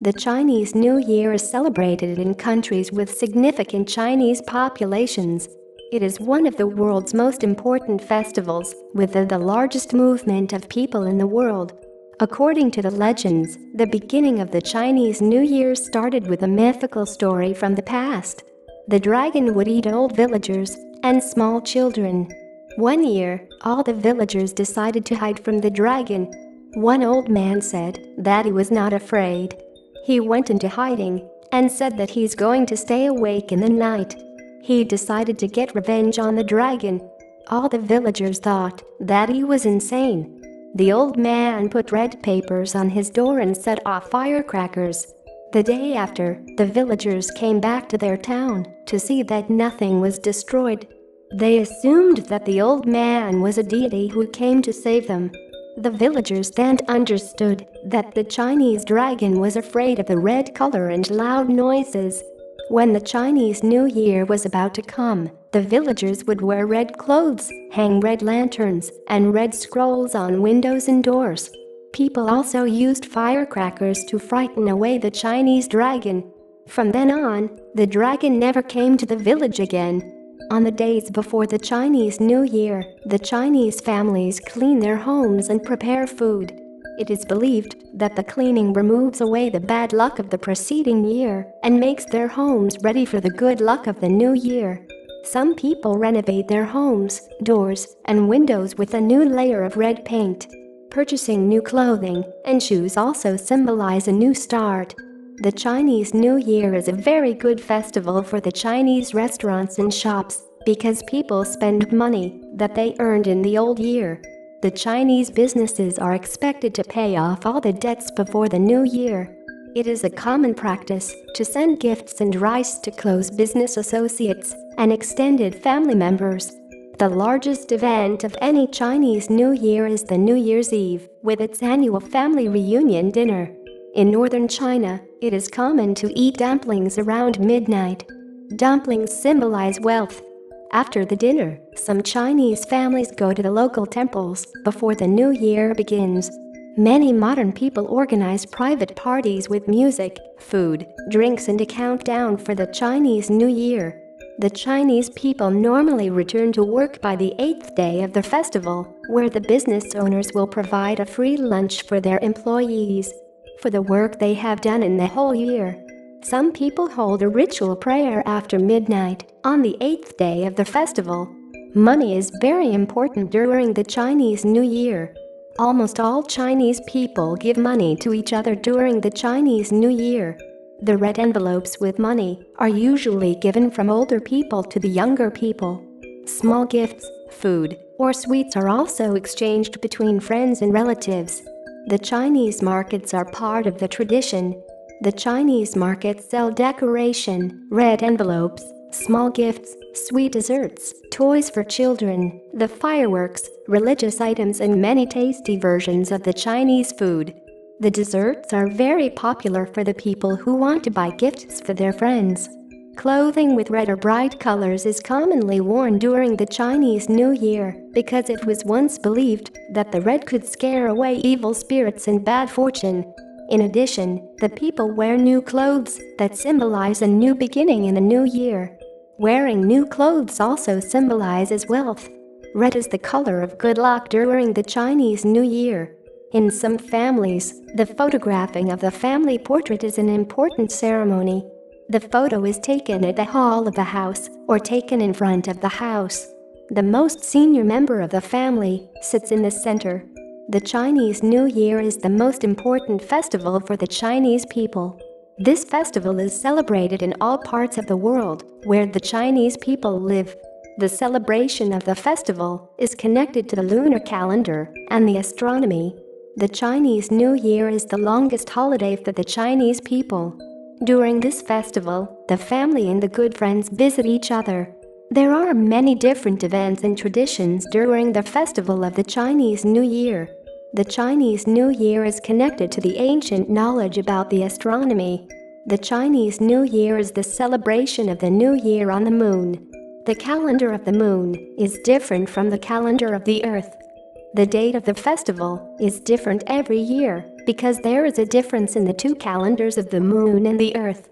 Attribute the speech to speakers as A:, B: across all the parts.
A: The Chinese New Year is celebrated in countries with significant Chinese populations. It is one of the world's most important festivals, with the largest movement of people in the world. According to the legends, the beginning of the Chinese New Year started with a mythical story from the past. The dragon would eat old villagers and small children. One year, all the villagers decided to hide from the dragon. One old man said that he was not afraid. He went into hiding and said that he's going to stay awake in the night. He decided to get revenge on the dragon. All the villagers thought that he was insane. The old man put red papers on his door and set off firecrackers. The day after, the villagers came back to their town to see that nothing was destroyed. They assumed that the old man was a deity who came to save them. The villagers then understood that the Chinese dragon was afraid of the red color and loud noises. When the Chinese New Year was about to come, the villagers would wear red clothes, hang red lanterns, and red scrolls on windows and doors. People also used firecrackers to frighten away the Chinese dragon. From then on, the dragon never came to the village again. On the days before the Chinese New Year, the Chinese families clean their homes and prepare food. It is believed that the cleaning removes away the bad luck of the preceding year and makes their homes ready for the good luck of the new year. Some people renovate their homes, doors, and windows with a new layer of red paint. Purchasing new clothing and shoes also symbolize a new start. The Chinese New Year is a very good festival for the Chinese restaurants and shops because people spend money that they earned in the old year. The Chinese businesses are expected to pay off all the debts before the new year. It is a common practice to send gifts and rice to close business associates and extended family members. The largest event of any Chinese New Year is the New Year's Eve, with its annual family reunion dinner. In northern China, it is common to eat dumplings around midnight. Dumplings symbolize wealth. After the dinner, some Chinese families go to the local temples before the new year begins. Many modern people organize private parties with music, food, drinks, and a countdown for the Chinese New Year. The Chinese people normally return to work by the 8th day of the festival, where the business owners will provide a free lunch for their employees for the work they have done in the whole year. Some people hold a ritual prayer after midnight on the 8th day of the festival. Money is very important during the Chinese New Year. Almost all Chinese people give money to each other during the Chinese New Year. The red envelopes with money are usually given from older people to the younger people. Small gifts, food, or sweets are also exchanged between friends and relatives. The Chinese markets are part of the tradition. The Chinese markets sell decoration, red envelopes, small gifts, sweet desserts, toys for children, the fireworks, religious items, and many tasty versions of the Chinese food. The desserts are very popular for the people who want to buy gifts for their friends. Clothing with red or bright colors is commonly worn during the Chinese New Year because it was once believed that the red could scare away evil spirits and bad fortune. In addition, the people wear new clothes that symbolize a new beginning in the new year. Wearing new clothes also symbolizes wealth. Red is the color of good luck during the Chinese New Year. In some families, the photographing of the family portrait is an important ceremony. The photo is taken at the hall of the house or taken in front of the house. The most senior member of the family sits in the center. The Chinese New Year is the most important festival for the Chinese people. This festival is celebrated in all parts of the world where the Chinese people live. The celebration of the festival is connected to the lunar calendar and the astronomy. The Chinese New Year is the longest holiday for the Chinese people. During this festival, the family and the good friends visit each other. There are many different events and traditions during the festival of the Chinese New Year. The Chinese New Year is connected to the ancient knowledge about the astronomy. The Chinese New Year is the celebration of the new year on the moon. The calendar of the moon is different from the calendar of the earth. The date of the festival is different every year because there is a difference in the two calendars of the moon and the earth.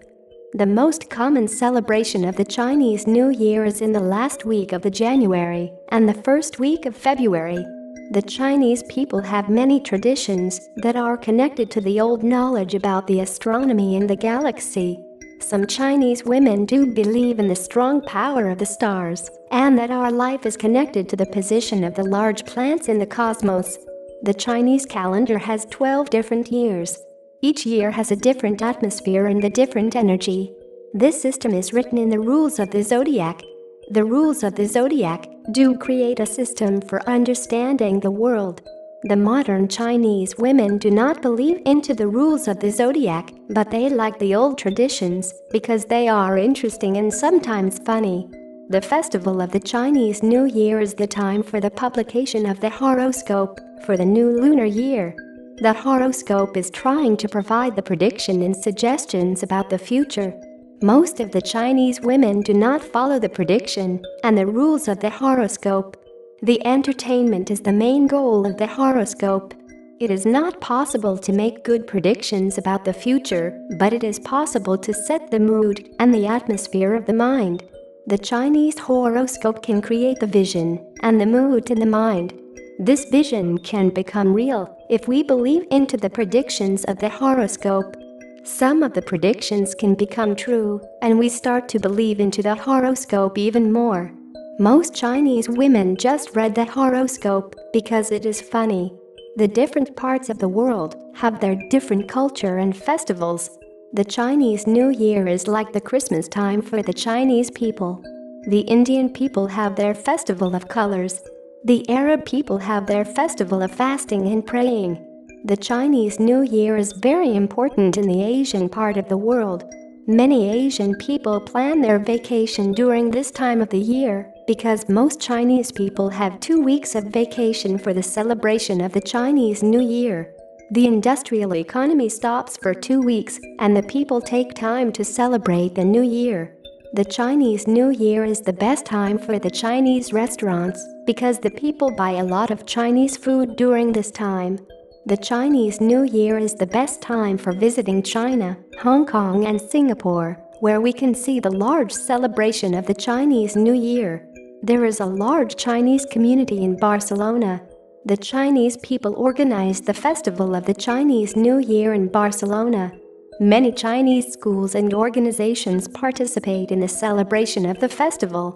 A: The most common celebration of the Chinese New Year is in the last week of the January and the first week of February. The Chinese people have many traditions that are connected to the old knowledge about the astronomy and the galaxy. Some Chinese women do believe in the strong power of the stars and that our life is connected to the position of the large planets in the cosmos. The Chinese calendar has 12 different years. Each year has a different atmosphere and a different energy. This system is written in the rules of the zodiac. The rules of the zodiac do create a system for understanding the world. The modern Chinese women do not believe into the rules of the zodiac, but they like the old traditions because they are interesting and sometimes funny. The festival of the Chinese New Year is the time for the publication of the horoscope for the new lunar year. The horoscope is trying to provide the prediction and suggestions about the future. Most of the Chinese women do not follow the prediction and the rules of the horoscope. The entertainment is the main goal of the horoscope. It is not possible to make good predictions about the future, but it is possible to set the mood and the atmosphere of the mind. The Chinese horoscope can create the vision and the mood in the mind. This vision can become real if we believe into the predictions of the horoscope. Some of the predictions can become true, and we start to believe into the horoscope even more. Most Chinese women just read the horoscope because it is funny. The different parts of the world have their different culture and festivals. The Chinese New Year is like the Christmas time for the Chinese people. The Indian people have their festival of colors. The Arab people have their festival of fasting and praying. The Chinese New Year is very important in the Asian part of the world. Many Asian people plan their vacation during this time of the year because most Chinese people have 2 weeks of vacation for the celebration of the Chinese New Year. The industrial economy stops for 2 weeks and the people take time to celebrate the New Year. The Chinese New Year is the best time for the Chinese restaurants because the people buy a lot of Chinese food during this time. The Chinese New Year is the best time for visiting China, Hong Kong and Singapore, where we can see the large celebration of the Chinese New Year. There is a large Chinese community in Barcelona. The Chinese people organize the festival of the Chinese New Year in Barcelona. Many Chinese schools and organizations participate in the celebration of the festival.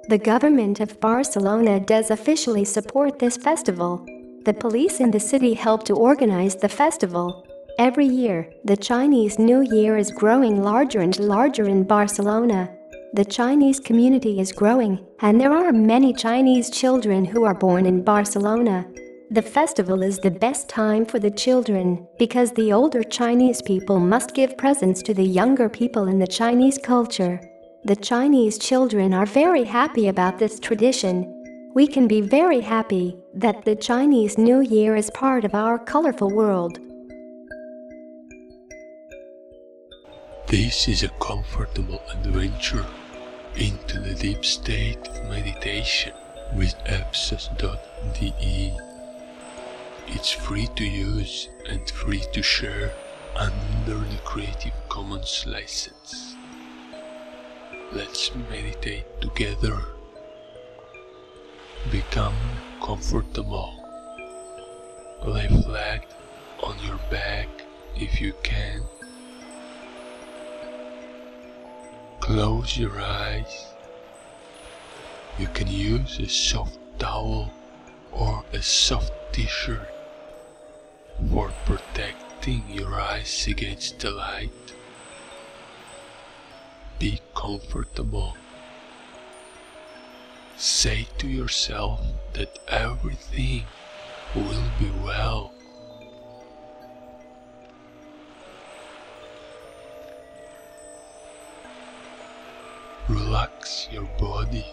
A: The government of Barcelona does officially support this festival. The police in the city help to organize the festival. Every year, the Chinese New Year is growing larger and larger in Barcelona. The Chinese community is growing, and there are many Chinese children who are born in Barcelona. The festival is the best time for the children because the older Chinese people must give presents to the younger people in the Chinese culture. The Chinese children are very happy about this tradition. We can be very happy that the Chinese New Year is part of our colorful world.
B: This is a comfortable adventure into the deep state of meditation with epSos.de. It's free to use and free to share under the Creative Commons license. Let's meditate together. Become comfortable. Lay flat on your back if you can. Close your eyes. You can use a soft towel or a soft t-shirt for protecting your eyes against the light. Be comfortable. Say to yourself that everything will be well. Relax your body.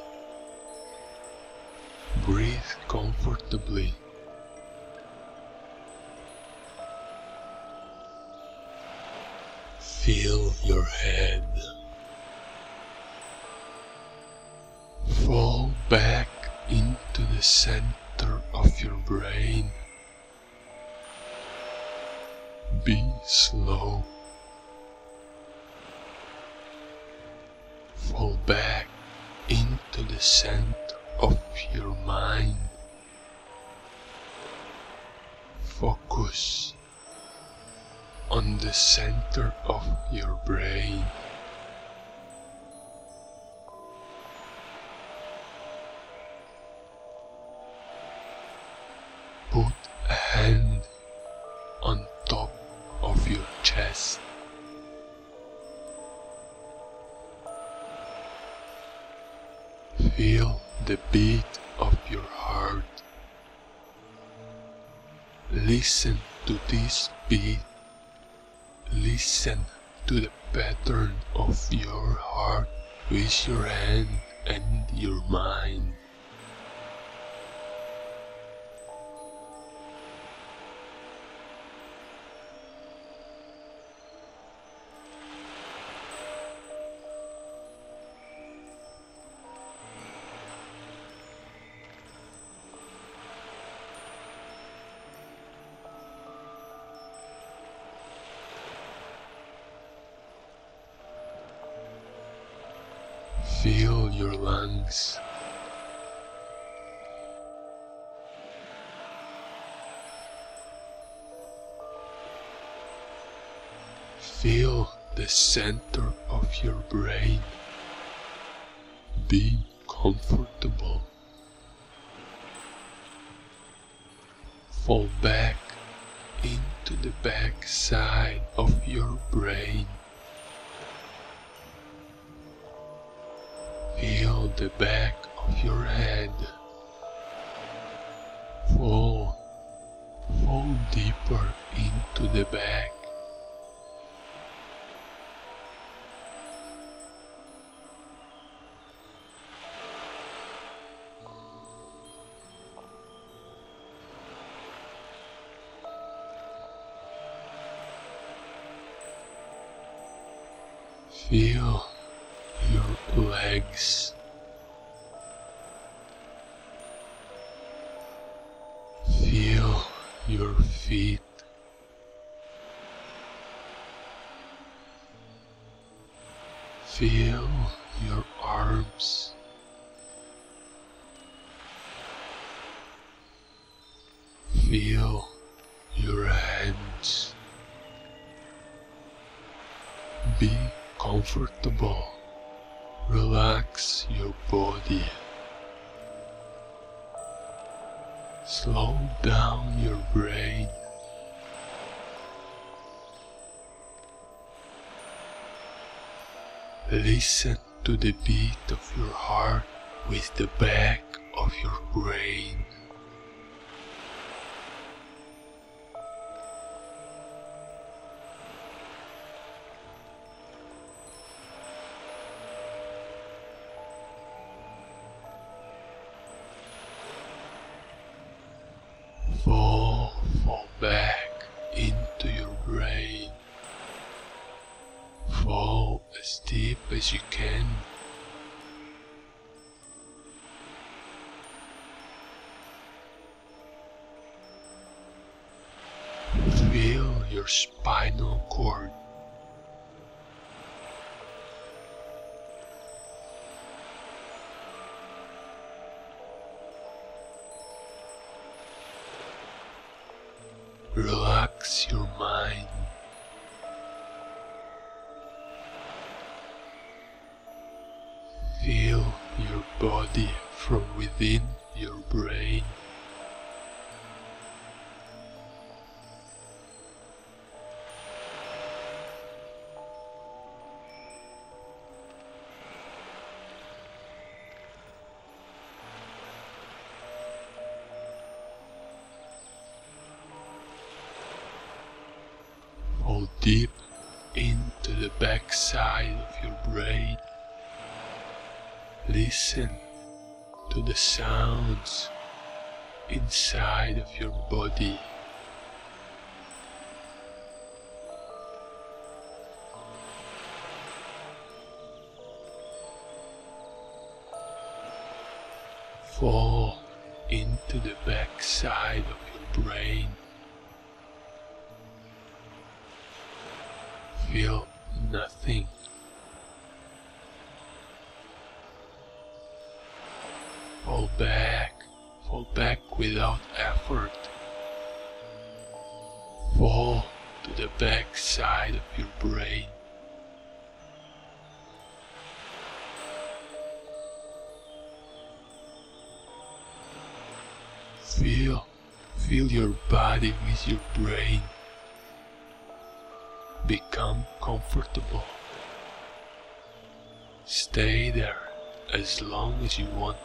B: Breathe comfortably. Feel your head. Fall back into the center of your brain. slow. Fall back into the center of your mind. Focus on the center of your brain. Put a hand on top of your chest. Feel the beat of your heart. Listen to this beat. Listen to the pattern of your heart with your hand and your mind. Feel your lungs. Feel the center of your brain. Be comfortable. Fall back into the back side of your brain. Feel the back of your head. Fall deeper into the back. Feel your legs. Feel your feet. Feel your arms. Feel your hands. Be comfortable. Relax your body. Slow down your brain. Listen to the beat of your heart with the back of your brain. Fall back into your brain. Fall as deep as you can. Feel your spinal cord. Relax your mind. Feel your body from within your brain. Fall deep into the back side of your brain. Listen to the sounds inside of your body. Fall into the back side of your brain. feel nothing. Fall back without effort. Fall to the back side of your brain. Feel your body with your brain. Become comfortable. Stay there as long as you want.